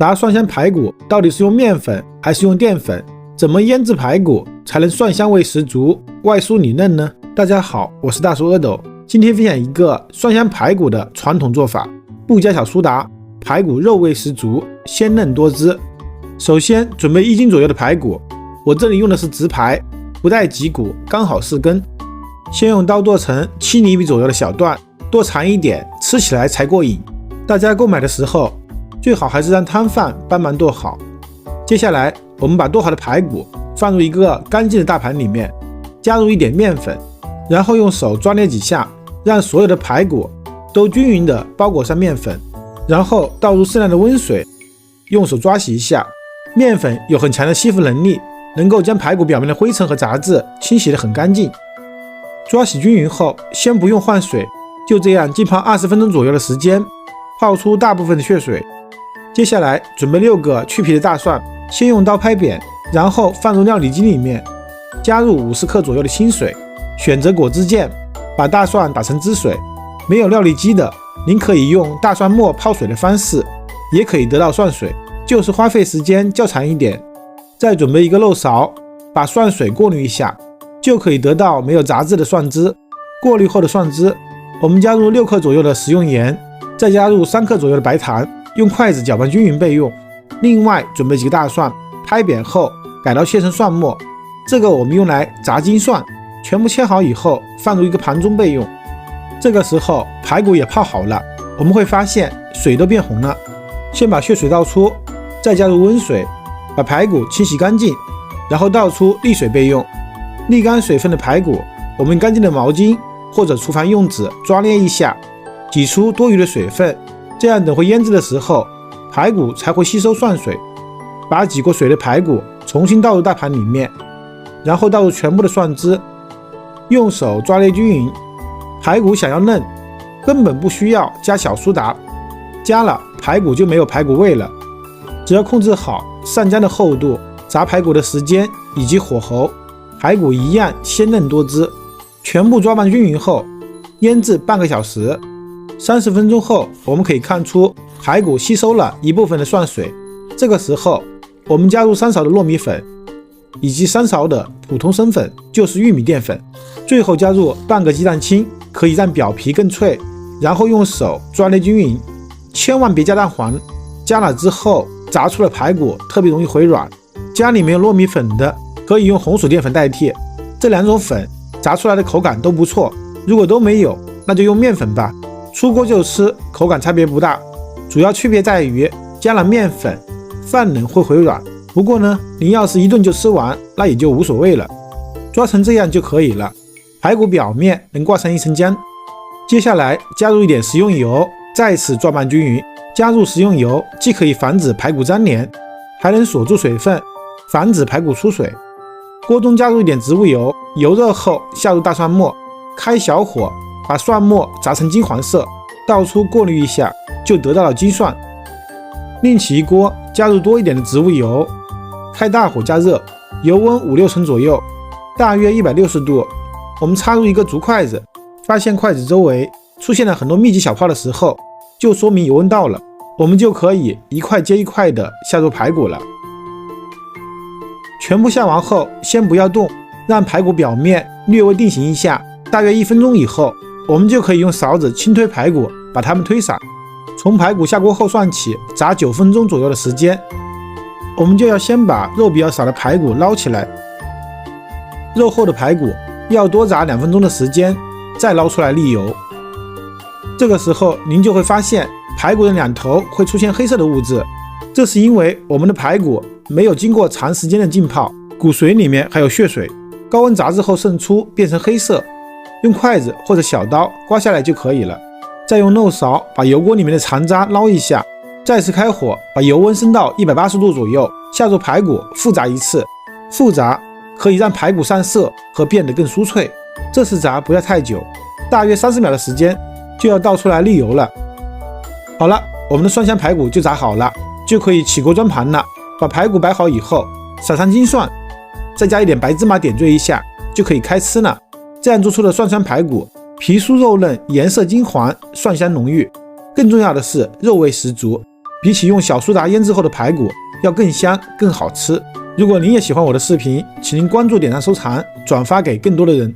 炸蒜香排骨到底是用面粉还是用淀粉？怎么腌制排骨才能蒜香味十足、外酥里嫩呢？大家好，我是大叔阿斗，今天分享一个蒜香排骨的传统做法，不加小苏打，排骨肉味十足，鲜嫩多汁。首先准备1斤左右的排骨，我这里用的是直排，不带脊骨，刚好4根。先用刀剁成7厘米左右的小段，剁长一点，吃起来才过瘾。大家购买的时候最好还是让摊贩帮忙剁好。接下来我们把剁好的排骨放入一个干净的大盘里面，加入一点面粉，然后用手抓捏几下，让所有的排骨都均匀地包裹上面粉，然后倒入适量的温水，用手抓洗一下。面粉有很强的吸附能力，能够将排骨表面的灰尘和杂质清洗得很干净。抓洗均匀后，先不用换水，就这样浸泡20分钟左右的时间，泡出大部分的血水。接下来准备6个去皮的大蒜，先用刀拍扁，然后放入料理机里面，加入50克左右的清水，选择果汁键，把大蒜打成汁水。没有料理机的，您可以用大蒜末泡水的方式，也可以得到蒜水，就是花费时间较长一点。再准备一个漏勺，把蒜水过滤一下，就可以得到没有杂质的蒜汁。过滤后的蒜汁，我们加入6克左右的食用盐，再加入3克左右的白糖，用筷子搅拌均匀备用。另外准备几个大蒜，拍扁后改刀切成蒜末，这个我们用来炸金蒜。全部切好以后放入一个盘中备用。这个时候排骨也泡好了，我们会发现水都变红了。先把血水倒出，再加入温水，把排骨清洗干净，然后倒出沥水备用。沥干水分的排骨，我们用干净的毛巾或者厨房用纸抓捏一下，挤出多余的水分，这样等会腌制的时候，排骨才会吸收蒜水。把挤过水的排骨重新倒入大盘里面，然后倒入全部的蒜汁，用手抓捏均匀。排骨想要嫩，根本不需要加小苏打，加了排骨就没有排骨味了。只要控制好上浆的厚度、炸排骨的时间以及火候，排骨一样鲜嫩多汁。全部抓拌均匀后，腌制半个小时。30分钟后，我们可以看出排骨吸收了一部分的蒜水。这个时候，我们加入3勺的糯米粉，以及3勺的普通生粉，就是玉米淀粉。最后加入半个鸡蛋清，可以让表皮更脆。然后用手抓捏均匀，千万别加蛋黄，加了之后炸出的排骨特别容易回软。家里没有糯米粉的，可以用红薯淀粉代替，这2种粉炸出来的口感都不错。如果都没有，那就用面粉吧，出锅就吃，口感差别不大。主要区别在于加了面粉，饭冷会回软。不过呢，您要是一顿就吃完，那也就无所谓了。抓成这样就可以了，排骨表面能挂上一层浆。接下来加入一点食用油，再次抓拌均匀。加入食用油既可以防止排骨粘连，还能锁住水分，防止排骨出水。锅中加入一点植物油，油热后下入大蒜末，开小火把蒜末炸成金黄色，倒出过滤一下，就得到了金蒜。另起一锅，加入多一点的植物油，开大火加热，油温5-6成左右，大约160度。我们插入一个竹筷子，发现筷子周围出现了很多密集小泡的时候，就说明油温到了，我们就可以一块接一块的下入排骨了。全部下完后先不要动，让排骨表面略微定型一下。大约1分钟以后，我们就可以用勺子轻推排骨，把它们推散。从排骨下锅后算起，炸9分钟左右的时间。我们就要先把肉比较少的排骨捞起来，肉厚的排骨要多炸2分钟的时间，再捞出来沥油。这个时候您就会发现排骨的2头会出现黑色的物质，这是因为我们的排骨没有经过长时间的浸泡，骨髓里面还有血水，高温炸制后渗出变成黑色。用筷子或者小刀刮下来就可以了。再用漏勺把油锅里面的残渣捞一下，再次开火，把油温升到180度左右，下入排骨复炸一次。复炸可以让排骨上色和变得更酥脆。这次炸不要太久，大约30秒的时间就要倒出来沥油了。好了，我们的蒜香排骨就炸好了，就可以起锅装盘了。把排骨摆好以后，撒上金蒜，再加一点白芝麻点缀一下，就可以开吃了。这样做出的蒜香排骨，皮酥肉嫩，颜色金黄，蒜香浓郁，更重要的是肉味十足。比起用小苏打腌制后的排骨要更香更好吃。如果您也喜欢我的视频，请您关注、点赞、收藏、转发给更多的人。